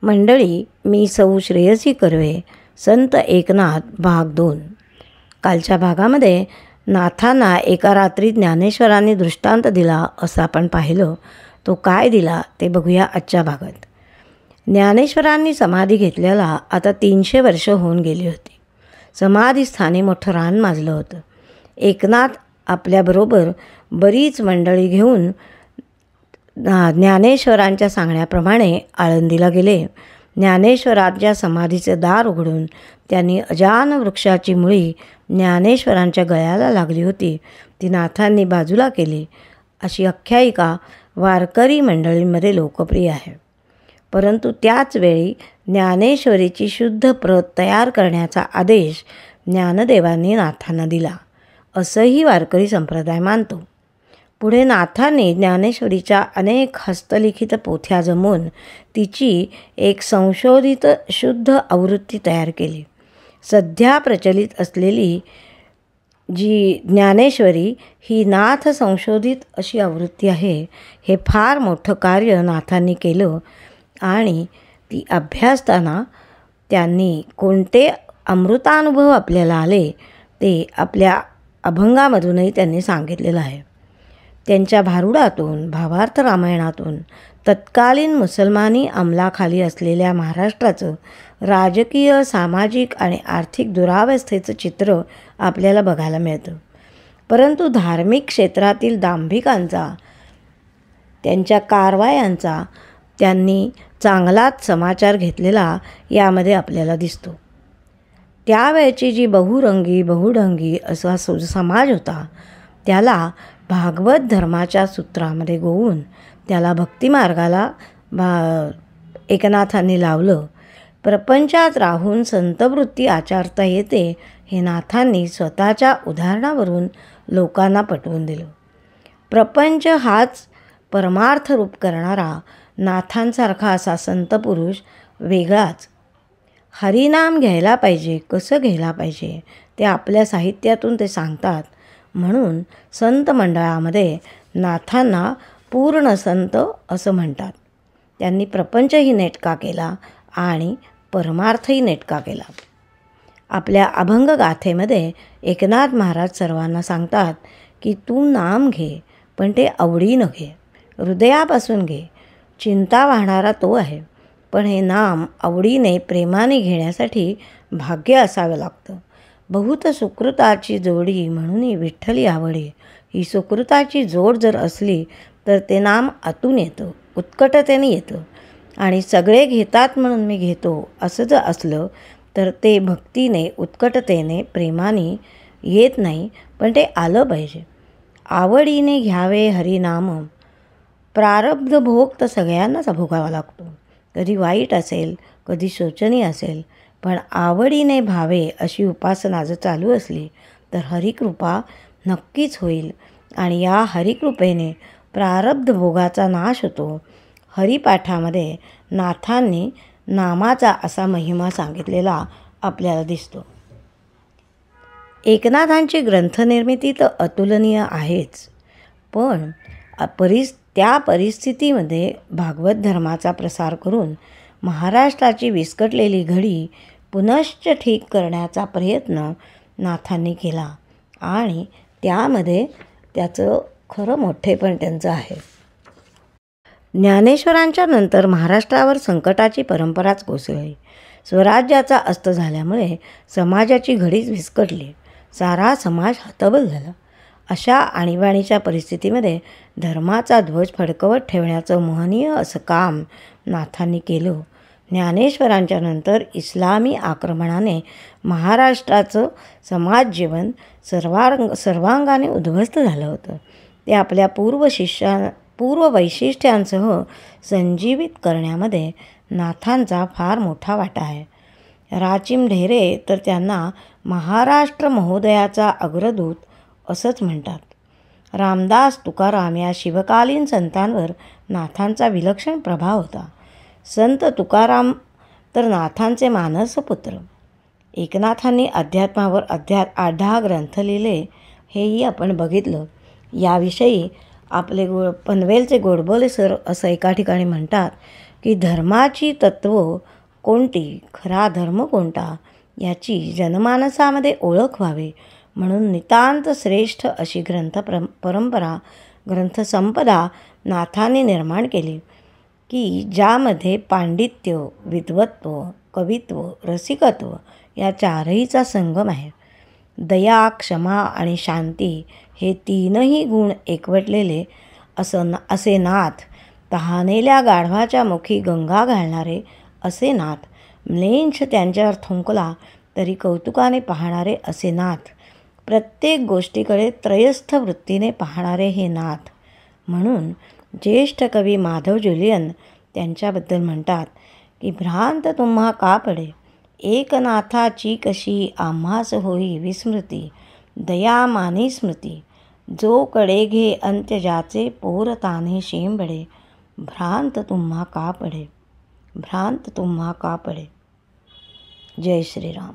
मंडळी, मी सौ श्रेयसी कर्वे, संत एकनाथ भाग 2. कालच्या भागामध्ये नाथांना एका रात्री ज्ञानेश्वरांनी दृष्टांत दिला असं आपण पाहिलं. तो काय दिला ते बघूया आजच्या भागात. ज्ञानेश्वरांनी समाधी घेतल्याला आता 300 वर्ष होऊन गेली होती. समाधीस्थानी मोठं रान माजलं होतं. एकनाथ आपल्याबरोबर बरीच मंडळी घेऊन ज्ञानेश्वरांच्या सांगण्याप्रमाणे आळंदीला गेले. ज्ञानेश्वरांच्या समाधीचे दार उघडून त्यांनी अजान वृक्षाची मुळी ज्ञानेश्वरांच्या गळ्याला लागली होती ती नाथांनी बाजूला केली, अशी आख्यायिका वारकरी मंडळींमध्ये लोकप्रिय आहे. परंतु त्याच वेळी ज्ञानेश्वरीची शुद्ध प्रत तयार करण्याचा आदेश ज्ञानदेवांनी नाथांना दिला, असंही वारकरी संप्रदाय मानतो. पुढे नाथांनी ज्ञानेश्वरीच्या अनेक हस्तलिखित पोथ्या जमवून तिची एक संशोधित शुद्ध आवृत्ती तयार केली. सध्या प्रचलित असलेली जी ज्ञानेश्वरी ही नाथ संशोधित अशी आवृत्ती आहे. हे फार मोठं कार्य नाथांनी केलं आणि ती अभ्यासताना त्यांनी कोणते अमृतानुभव आपल्याला आले ते आपल्या अभंगामधूनही त्यांनी सांगितलेलं आहे. त्यांच्या भारुडातून, भावार्थ रामायणातून तत्कालीन मुसलमानी अंमलाखाली असलेल्या महाराष्ट्राचं राजकीय, सामाजिक आणि आर्थिक दुरावस्थेचं चित्र आपल्याला बघायला मिळतं. परंतु धार्मिक क्षेत्रातील दांभिकांचा, त्यांच्या कारवायांचा त्यांनी चांगलाच समाचार घेतलेला यामध्ये आपल्याला दिसतो. त्यावेळची जी बहुरंगी, बहुढंगी असा समाज होता त्याला भागवत धर्माच्या सूत्रामध्ये गोवून त्याला भक्तिमार्गाला एकनाथांनी लावलं. प्रपंचात राहून संतवृत्ती आचरता येते हे नाथांनी स्वतःच्या उदाहरणावरून लोकांना पटवून दिलं. प्रपंच हाच परमार्थ रूप करणारा नाथांसारखा असा संतपुरुष वेगळाच. हरिनाम घ्यायला पाहिजे, कसं घ्यायला पाहिजे ते आपल्या साहित्यातून ते सांगतात. म्हणून संत मंडळामध्ये नाथांना पूर्ण संत असं म्हणतात. त्यांनी प्रपंचही नेटका केला आणि परमार्थही नेटका केला. आपल्या अभंगगाथेमध्ये एकनाथ महाराज सर्वांना सांगतात की तू नाम घे, पण ते आवडीनं घे, हृदयापासून घे. चिंता वाहणारा तो आहे, पण हे नाम आवडीने, प्रेमाने घेण्यासाठी भाग्य असावं लागतं. बहुत सुकृताची जोडी म्हणून विठ्ठली आवडे. ही सुकृताची जोड जर असली तर ते नाम आतून येतं, उत्कटतेने येतं. आणि सगळे घेतात म्हणून मी घेतो असं जर असलं तर ते भक्तीने, उत्कटतेने, प्रेमाने येत नाही, पण ते आलं पाहिजे. आवडीने घ्यावे हरिनाम. प्रारब्ध भोग तर सगळ्यांनाच भोगावा लागतो. कधी वाईट असेल, कधी शोचनीय असेल, पण आवडीने भावे अशी उपासना जर चालू असली तर हरिकृपा नक्कीच होईल आणि या हरिकृपेने प्रारब्ध भोगाचा नाश होतो. हरिपाठामध्ये नाथांनी नामाचा असा महिमा सांगितलेला आपल्याला दिसतो. एकनाथांची ग्रंथनिर्मिती तर अतुलनीय आहेच, पण त्या परिस्थितीमध्ये भागवत धर्माचा प्रसार करून महाराष्ट्राची विस्कटलेली घडी पुनश्च ठीक करण्याचा प्रयत्न नाथांनी केला आणि त्यामध्ये त्याचं खरं मोठेपण त्यांचं आहे. ज्ञानेश्वरांच्या नंतर महाराष्ट्रावर संकटाची परंपराच कोसळली. स्वराज्याचा अस्त झाल्यामुळे समाजाची घडीच विस्कटली. सारा समाज हतबल झाला. अशा आणीबाणीच्या परिस्थितीमध्ये धर्माचा ध्वज फडकवत ठेवण्याचं महनीय असं काम नाथांनी केलं. ज्ञानेश्वरांच्या नंतर इस्लामी आक्रमणाने महाराष्ट्राचं समाजजीवन सर्वांगाने उद्ध्वस्त झालं होतं. ते आपल्या पूर्व वैशिष्ट्यांसह संजीवित करण्यामध्ये नाथांचा फार मोठा वाटा आहे. राचिम ढेरे तर त्यांना महाराष्ट्र महोदयाचा अग्रदूत असंच म्हणतात. रामदास तुकाराम या शिवकालीन संतांवर नाथांचा विलक्षण प्रभाव होता. संत तुकाराम तर नाथांचे मानसपुत्र. एकनाथांनी अध्यात्मावर 8 ग्रंथ लिहिले, हेही आपण बघितलं. याविषयी आपले पनवेलचे गोडबोले सर असं एका ठिकाणी म्हणतात की धर्माची तत्त्व कोणती, खरा धर्म कोणता याची जनमानसामध्ये ओळख व्हावी म्हणून नितांत श्रेष्ठ अशी परंपरा ग्रंथसंपदा नाथांनी निर्माण केली की ज्यामध्ये पांडित्य, विद्वत्व, कवित्व, रसिकत्व या चारहीचा संगम आहे. दया, क्षमा आणि शांती हे तीनही गुण एकवटलेले असे नाथ, तहानेल्या गाढवाच्या मुखी गंगा घालणारे असे नाथ, म्लेंछ त्यांच्यावर थुंकला तरी कौतुकाने पाहणारे असे नाथ, प्रत्येक गोष्टीकडे त्रयस्थ वृत्तीने पाहणारे हे नाथ. म्हणून ज्येष्ठ कवी माधव जुलियन त्यांच्याबद्दल म्हणतात की भ्रांत तुम्हा का पडे, एकनाथाची कशी आम्हास होई विस्मृती, दया मानी स्मृती, जो कडे घे अंत्य ज्याचे पोर ताने शेंबडे, भ्रांत तुम्हा का पडे, भ्रांत तुम्हा का पडे. जय श्रीराम.